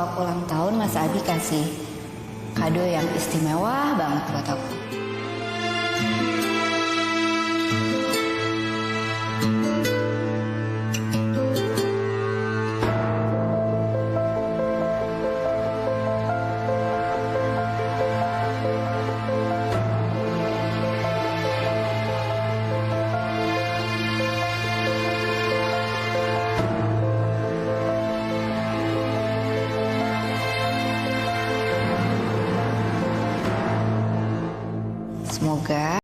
Ulang tahun Mas Abi kasih kado yang istimewa banget buat aku. Semoga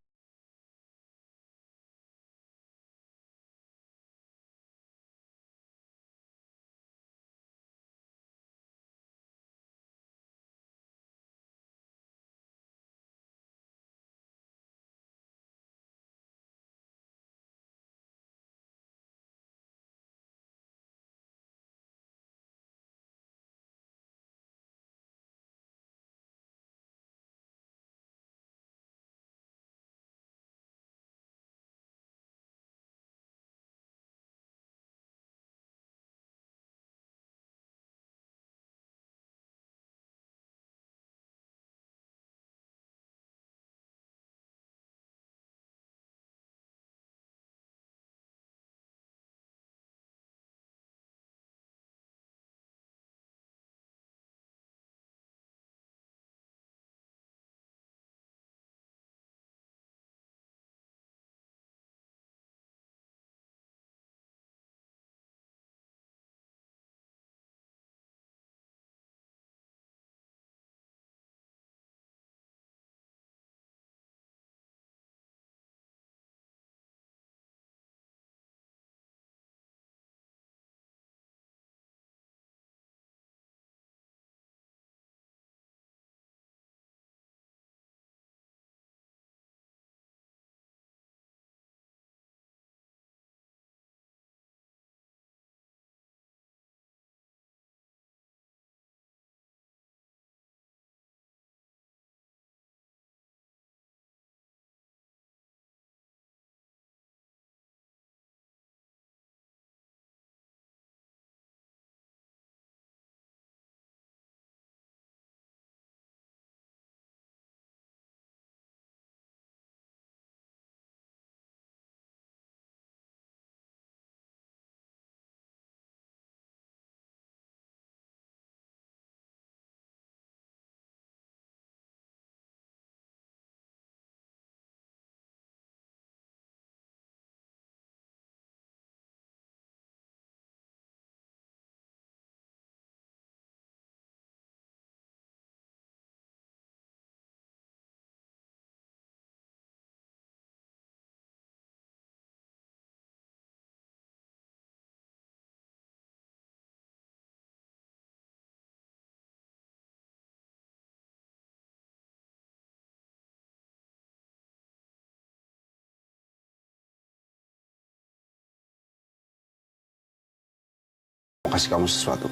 mau kasih kamu sesuatu.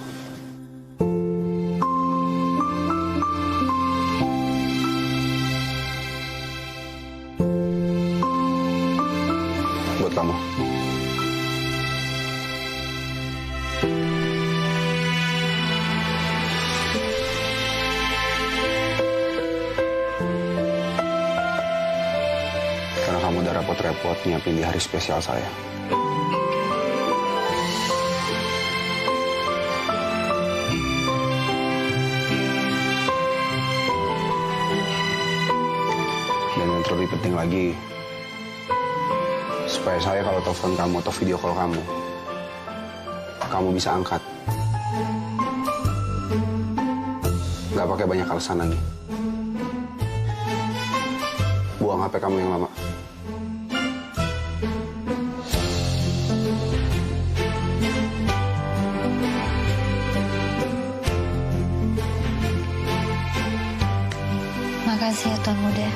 Buat kamu. Karena kamu udah repot-repot nyiapin di hari spesial saya. Dan yang terlebih penting lagi, supaya saya kalau telepon kamu atau video call kamu bisa angkat. Gak pakai banyak alasan lagi. Buang HP kamu yang lama. Makasih ya Tuan Muda.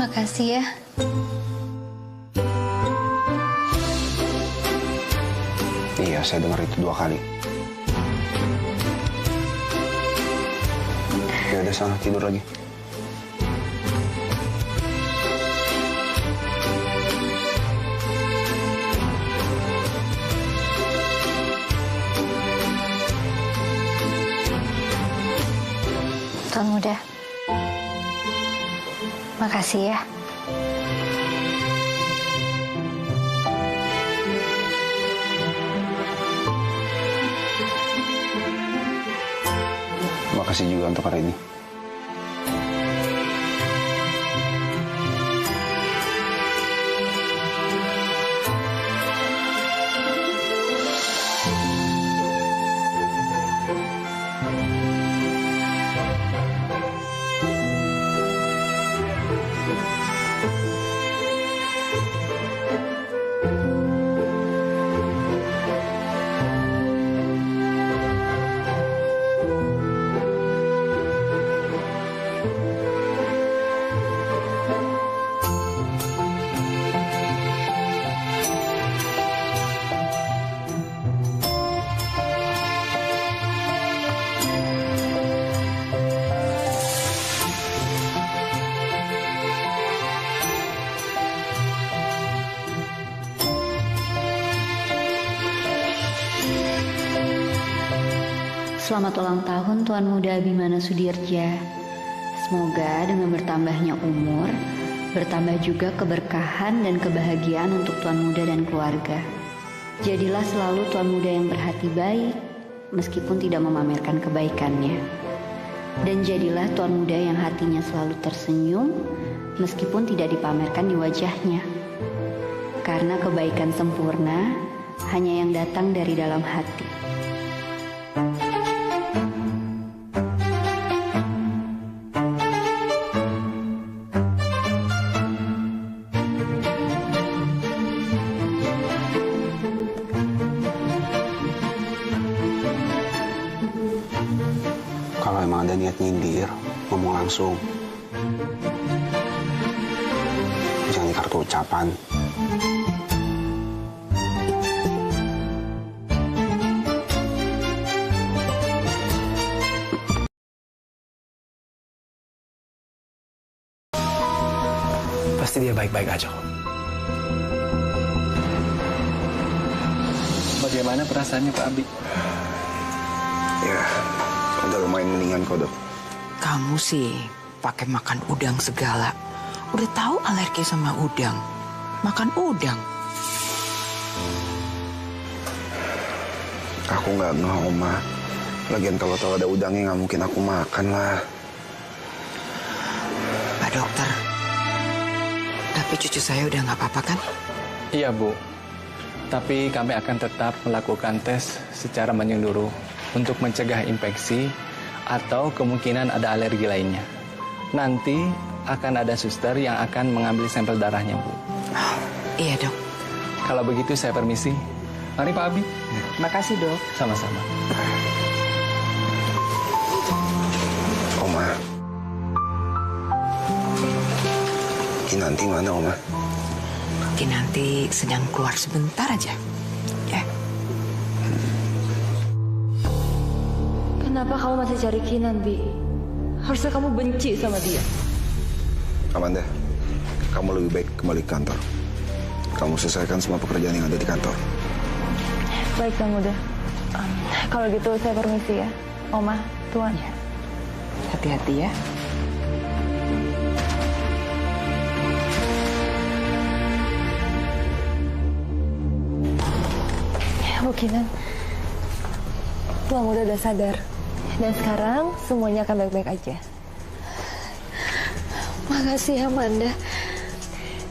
Makasih ya. Iya. saya dengar itu 2 kali. Ya udah sana tidur lagi. Tuan Muda, makasih ya. Makasih juga untuk hari ini. Selamat ulang tahun Tuan Muda Abimana Sudirja. Semoga dengan bertambahnya umur, bertambah juga keberkahan dan kebahagiaan untuk Tuan Muda dan keluarga. Jadilah selalu Tuan Muda yang berhati baik, meskipun tidak memamerkan kebaikannya. Dan jadilah Tuan Muda yang hatinya selalu tersenyum, meskipun tidak dipamerkan di wajahnya. Karena kebaikan sempurna hanya yang datang dari dalam hati. Kalau emang ada niat nyindir, ngomong langsung. Jangan di kartu ucapan. Pasti dia baik-baik aja kok. Bagaimana perasaannya Pak Abi? Ya, udah lumayan mendingan kok, Dok. Kamu sih pakai makan udang segala. Udah tahu alergi sama udang. Makan udang. Aku nggak ngeh, Oma. Lagian kalau tahu ada udangnya nggak mungkin aku makan lah. Pak dokter, tapi cucu saya udah nggak apa-apa kan? Iya Bu, tapi kami akan tetap melakukan tes secara menyeluruh untuk mencegah infeksi atau kemungkinan ada alergi lainnya. Nanti akan ada suster yang akan mengambil sampel darahnya Bu. Oh, iya dok. Kalau begitu saya permisi. Mari Pak Abi. Makasih dok. Sama-sama. Oma. Kinanti mana, Oma? Kinanti sedang keluar sebentar aja. Ya. Kenapa kamu masih cari Kinan, Bi? Harusnya kamu benci sama dia. Amanda, kamu lebih baik kembali ke kantor. Kamu selesaikan semua pekerjaan yang ada di kantor. Baik, Kang Muda. Kalau gitu saya permisi ya. Oma, Tuan. Ya. Hati-hati ya. Bu Kinan, Tuan Muda udah sadar. Dan sekarang semuanya akan baik-baik aja. Makasih Amanda.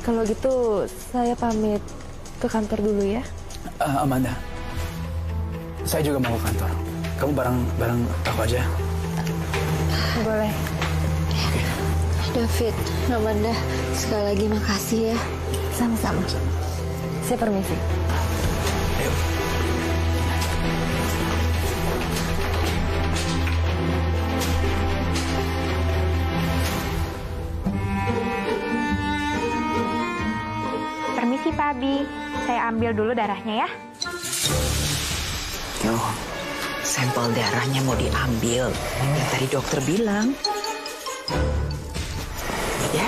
Kalau gitu saya pamit ke kantor dulu ya. Amanda, saya juga mau ke kantor. Kamu bareng aku aja. Boleh. David, Amanda, sekali lagi makasih ya. Sama-sama. Saya permisi. Ayo. Permisi Pak Abi, saya ambil dulu darahnya ya. Loh, sampel darahnya mau diambil. Yang tadi dokter bilang. Ya.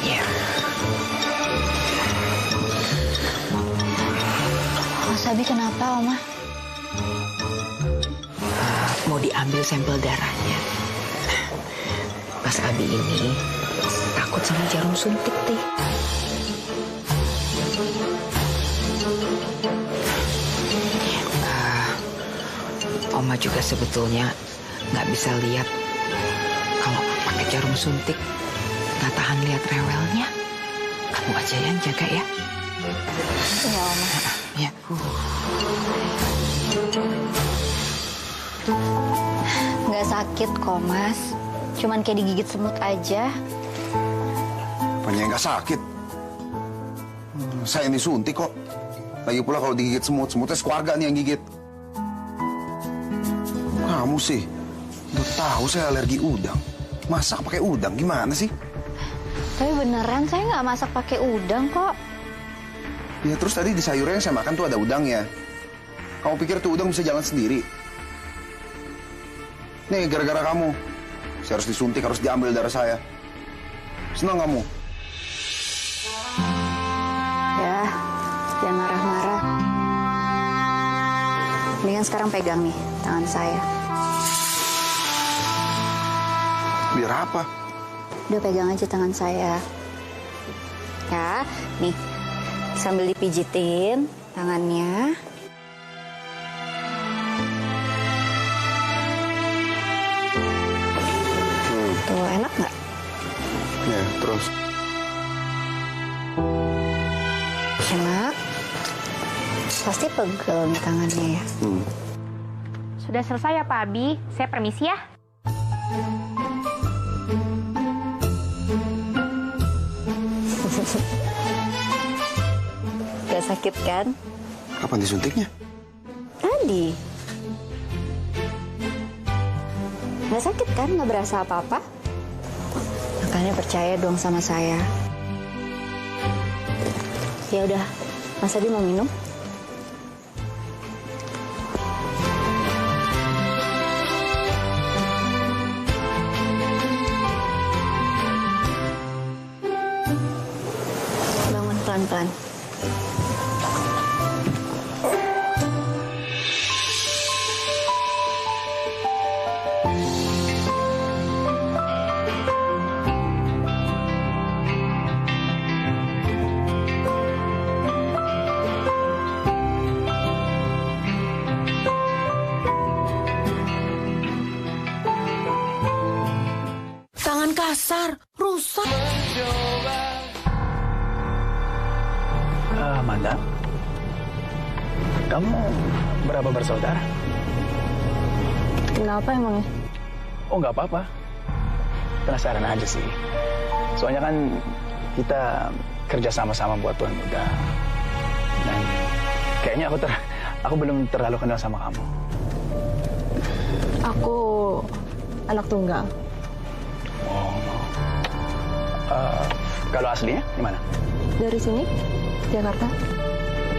Ya. Mas Abi kenapa, Oma? Mau diambil sampel darahnya. Mas Abi ini takut sama jarum suntik, Teh. Oma juga sebetulnya nggak bisa lihat kalau pakai jarum suntik, nggak tahan lihat rewelnya. Kamu aja yang jaga ya. Iya, Oma. Ya. Nggak sakit kok, Mas. Cuman kayak digigit semut aja. Apanya nggak sakit? Saya yang disuntik kok. Lagi pula kalau digigit semutnya sekeluarga nih yang gigit. Kamu sih, udah tahu saya alergi udang. Masak pakai udang gimana sih? Tapi beneran saya nggak masak pakai udang kok. Ya terus tadi di sayurnya yang saya makan tuh ada udangnya. Kamu pikir tuh udang bisa jalan sendiri? Nih gara-gara kamu. Saya harus disuntik, harus diambil darah saya. Senang kamu? Ya, jangan marah-marah. Mendingan sekarang pegang nih tangan saya. Biar apa? Udah pegang aja tangan saya. Ya, nih. Sambil dipijitin tangannya. Tuh, enak nggak? Ya, terus. Enak. Pasti pegel nih tangannya ya. Sudah selesai ya Pak Abi. Saya permisi ya. Gak sakit kan? Kapan disuntiknya? Tadi. Gak sakit kan? Gak berasa apa-apa? Makanya percaya dong sama saya. Ya udah, Mas Adi mau minum? Bangun pelan-pelan. Tangan kasar, rusak. Amanda, kamu berapa bersaudara? Kenapa emangnya? Oh, nggak apa-apa. Penasaran aja sih. Soalnya kan kita kerja sama-sama buat Tuan Muda. Dan kayaknya aku belum terlalu kenal sama kamu. Aku anak tunggal. Oh. Kalau aslinya di mana? Dari sini, Jakarta.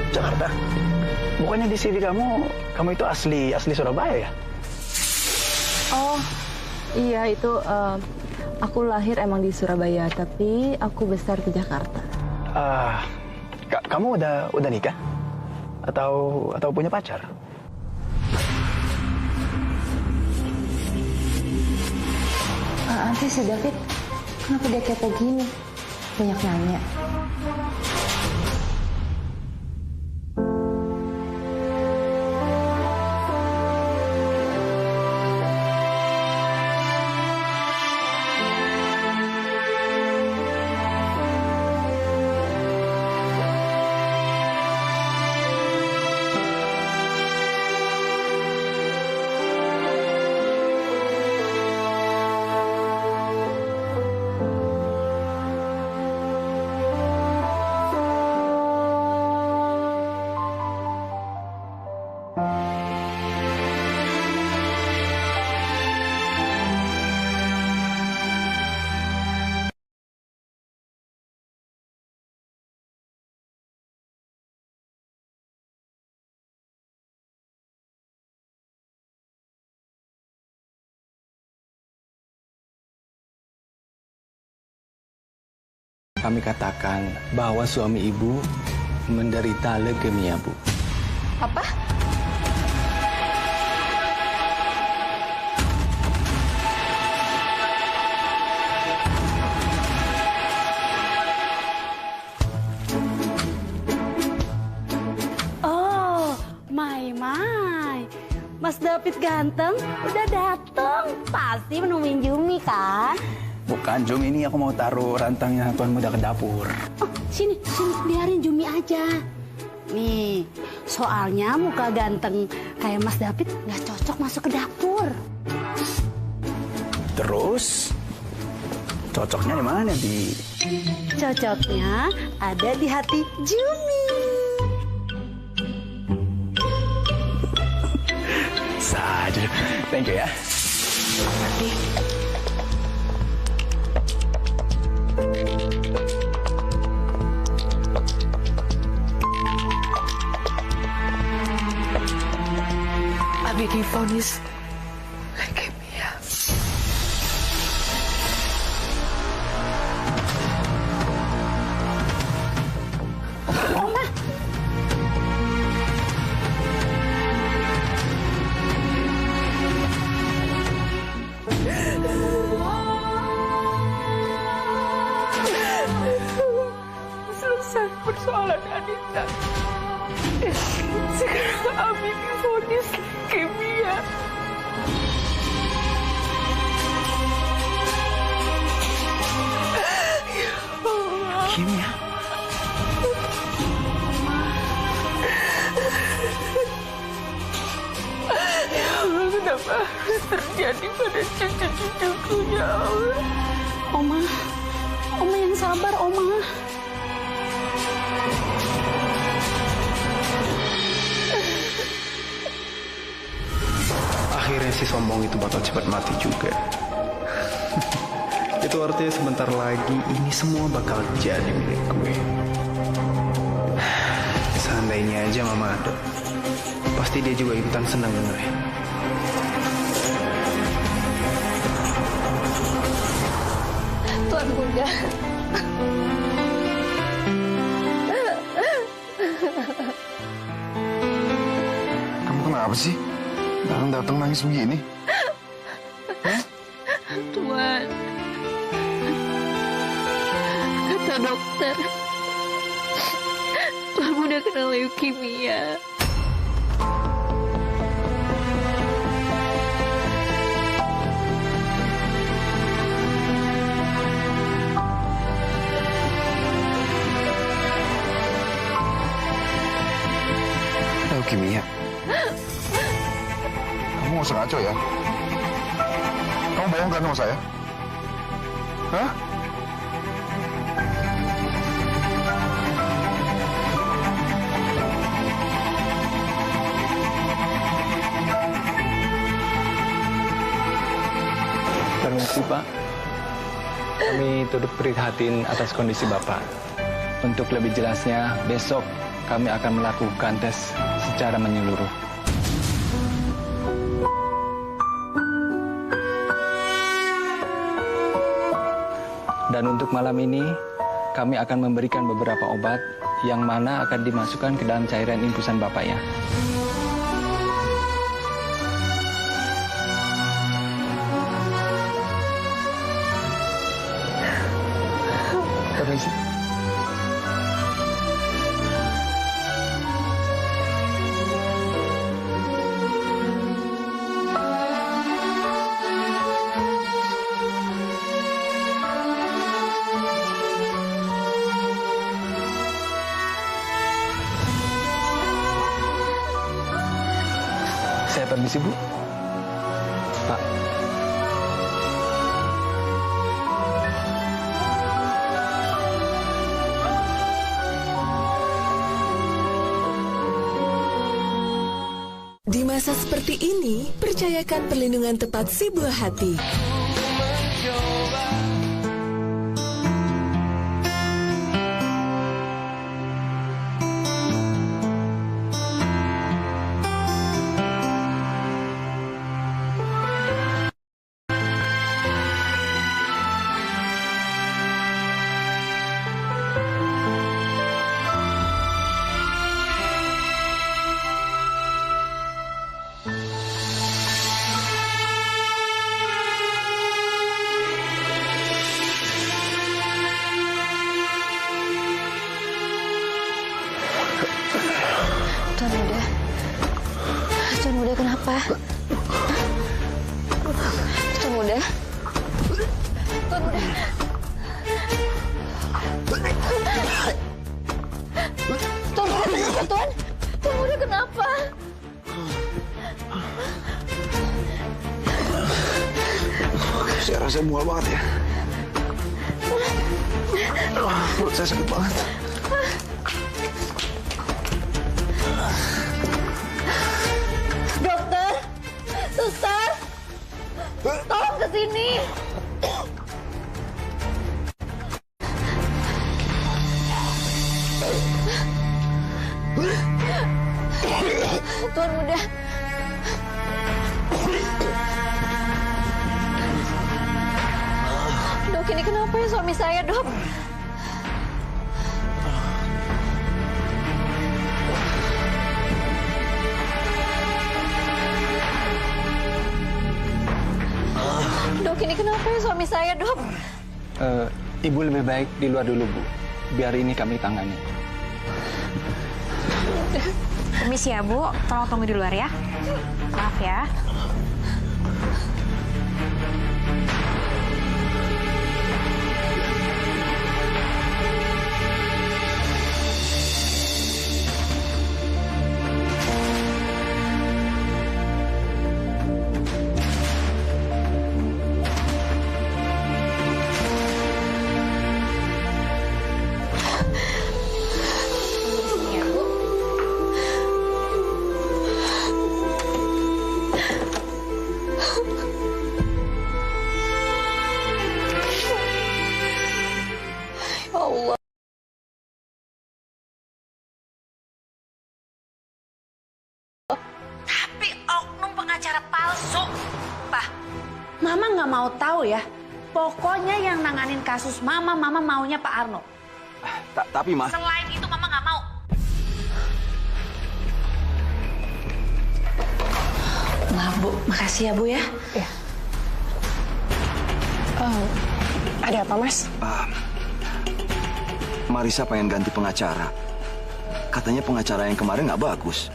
Jakarta. Bukannya di CV kamu itu asli Surabaya ya? Oh, iya itu aku lahir emang di Surabaya, tapi aku besar di Jakarta. Kamu udah nikah? Atau punya pacar? Nanti si David, kenapa dia kepo gini? Banyak nanya. kami katakan bahwa suami ibu menderita leukemia, Bu. Apa? Oh, Mai. Mas David ganteng udah dateng. Pasti menemuin Jumi kan? Bukan, Jum, ini aku mau taruh rantangnya Tuan Muda ke dapur. Oh, sini, biarin Jumi aja. Nih, soalnya muka ganteng kayak Mas David nggak cocok masuk ke dapur. Terus, cocoknya di mana, Di? Cocoknya ada di hati Jumi. Saja. Thank you ya. Abi divonis leukemia. Selesai persoalan Anita. Sekarang Abi divonis leukemia. Kimia. Ya Allah, kenapa harus terjadi pada cucu-cucuku, ya Allah? Oma yang sabar, Oma. Akhirnya si sombong itu bakal cepat mati juga. Itu artinya sebentar lagi ini semua bakal jadi milik gue. Seandainya aja mama ada, pasti dia juga ikutan senang dengerin. Tuan Muda. Kamu kenapa sih? Datang nangis begini. Tuan, kata dokter, Tuan Muda kena leukemia. Leukemia. Kamu nggak usah ngaco ya. Kamu bohong kan sama saya? Hah? Permisi, Pak. Kami turut prihatin atas kondisi Bapak. Untuk lebih jelasnya, besok kami akan melakukan tes secara menyeluruh. Dan untuk malam ini, kami akan memberikan beberapa obat yang mana akan dimasukkan ke dalam cairan infusan Bapak ya. Permisi. Saya permisi, Bu. Pak. Di masa seperti ini, percayakan perlindungan tepat si buah hati. kenapa? Tuan Muda. Tuan Muda. Tuan Muda kenapa, Tuan? Tuan Muda kenapa? Saya rasa mual banget ya. Perut saya sakit banget. Dokter, suster, tolong ke sini. Tuan Muda. Dok, ini kenapa ya suami saya, Dok? Dok, ini kenapa ya suami saya, Dok? Ibu lebih baik di luar dulu, Bu. Biar ini kami tangani. Permisi ya, Bu. Tolong tunggu di luar ya. Maaf ya. Mama nggak mau tahu ya. Pokoknya yang nanganin kasus Mama maunya Pak Arno. Tapi, Ma. Selain itu Mama nggak mau. Maaf, Bu. Makasih ya, Bu ya. Iya. Ada apa, Mas? Marisa pengen ganti pengacara. Katanya pengacara yang kemarin nggak bagus.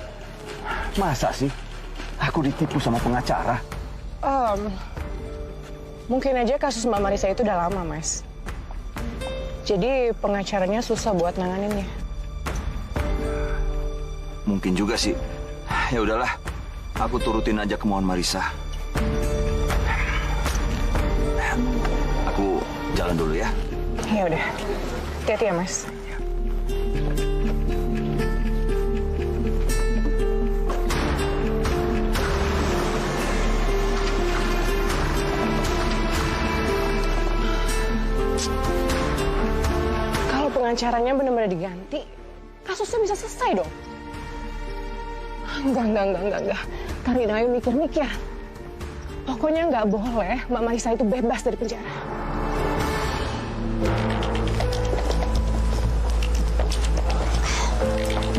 Masa sih? Aku ditipu sama pengacara? Mungkin aja kasus Mbak Marisa itu udah lama, Mas. Jadi pengacaranya susah buat nanganinnya. Mungkin juga sih. Ya udahlah, aku turutin aja kemauan Marisa. Aku jalan dulu ya. Ya udah. Hati-hati ya, Mas. Pengacaranya benar-benar diganti, kasusnya bisa selesai dong. Enggak. Karina, ayo mikir-mikir. Pokoknya nggak boleh Mbak Marisa itu bebas dari penjara.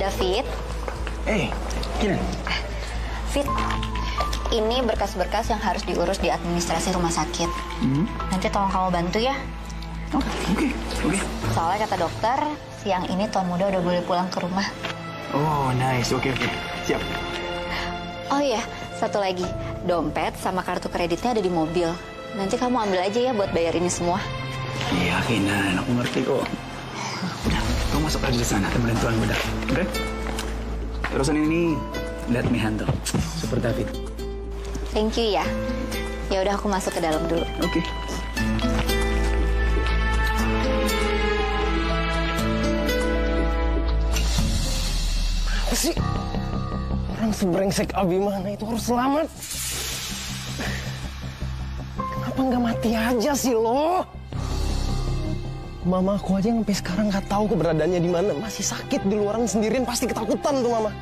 David. Gini. Fit, ini berkas-berkas yang harus diurus di administrasi rumah sakit. Nanti tolong kamu bantu ya. Oke. Soalnya kata dokter, siang ini Tuan Muda udah boleh pulang ke rumah. Oh, nice. Oke. Siap. Oh iya, satu lagi. Dompet sama kartu kreditnya ada di mobil. Nanti kamu ambil aja ya buat bayar ini semua. Iya, Kinan. Aku ngerti kok. Udah, kamu masuk aja di sana. Temenin Tuan Muda. Oke? Urusan ini, let me handle. Super David. Thank you ya. Ya udah aku masuk ke dalam dulu. Oke. Apa sih? Orang sebrengsek Abimana itu harus selamat. Kenapa nggak mati aja sih lo? Mama aku aja sampai sekarang nggak tahu keberadaannya di mana. Masih sakit di luaran sendirian, pasti ketakutan tuh Mama.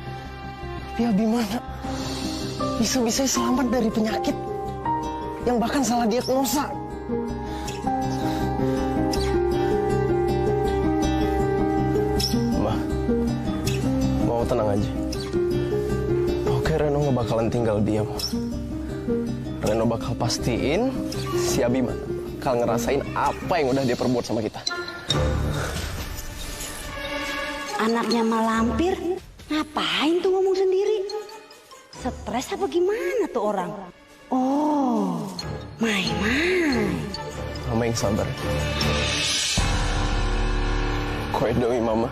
Tapi Abimana bisa-bisa selamat dari penyakit yang bahkan salah diagnosa. Mau tenang aja. Oke, Reno nggak bakalan tinggal diam. Reno bakal pastiin si Abimana bakal ngerasain apa yang udah dia perbuat sama kita. Anaknya malampir, ngapain tuh ngomong sendiri? Stres apa gimana tuh orang? Oh, Mai. Mama yang sabar. Kau demi Mama.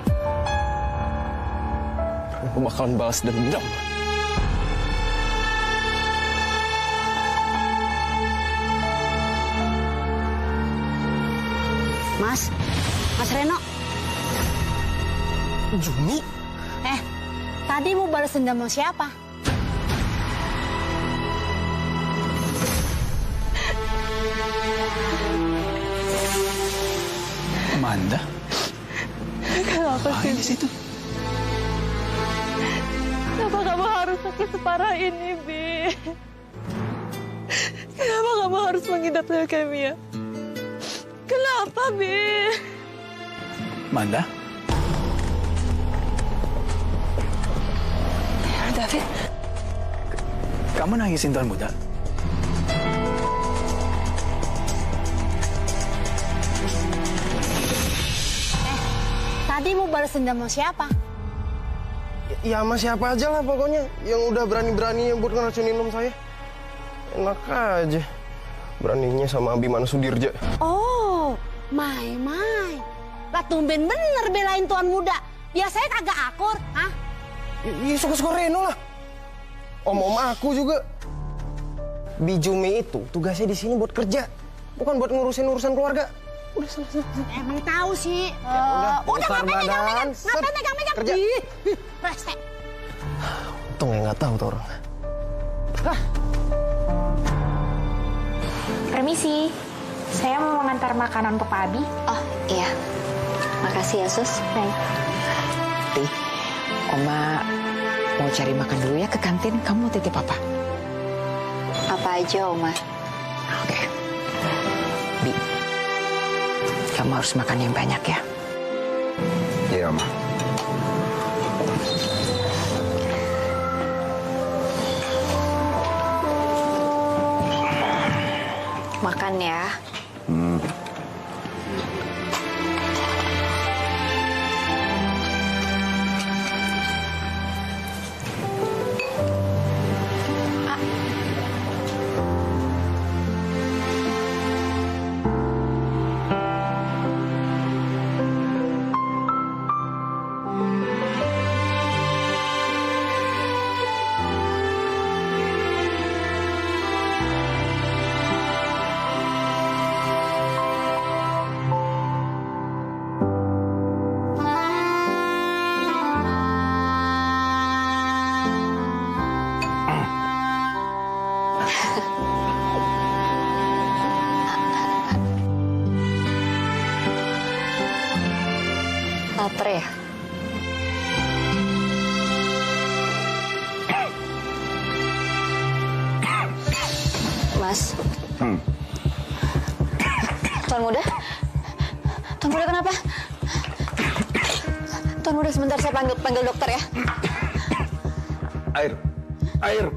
Aku bakalan balas dendam. Mas Reno. Jumi? Tadi mau balas dendam sama siapa? Amanda? Kenapa sih? Di situ? Kenapa kamu harus sakit separah ini, Bi? Kenapa kamu harus mengidap leukemia? Kenapa, Bi? Amanda? David? Kamu nangisin Tuan Muda? Tadi mau balas dendam sama siapa? Ya sama siapa aja lah pokoknya. Yang udah berani-beraninya buat ngeracunin om saya. Enak aja. Beraninya sama Abimana Sudirja. Oh, Mai. Lah tumben bener belain Tuan Muda. Biasanya kagak akur, hah? Iya suka-suka Reno lah. Om aku juga. Bijumi itu tugasnya di sini buat kerja, bukan buat ngurusin urusan keluarga. Udah selesai. Emang tahu sih. Udah ngapain megang? Kerja. Rese. Untung ya nggak tahu tuh orang. Permisi, saya mau mengantar makanan untuk Pak Abi. Oh iya, makasih ya sus. Baik. Ti, Oma mau cari makan dulu ya ke kantin. Kamu mau titip apa? Apa aja Oma? Oke. Bi, kamu harus makan yang banyak ya. Iya, Oma. Makan ya. Lapar ya? Mas. Tuan Muda? Tuan Muda kenapa? Tuan Muda sebentar saya panggil dokter ya. Air.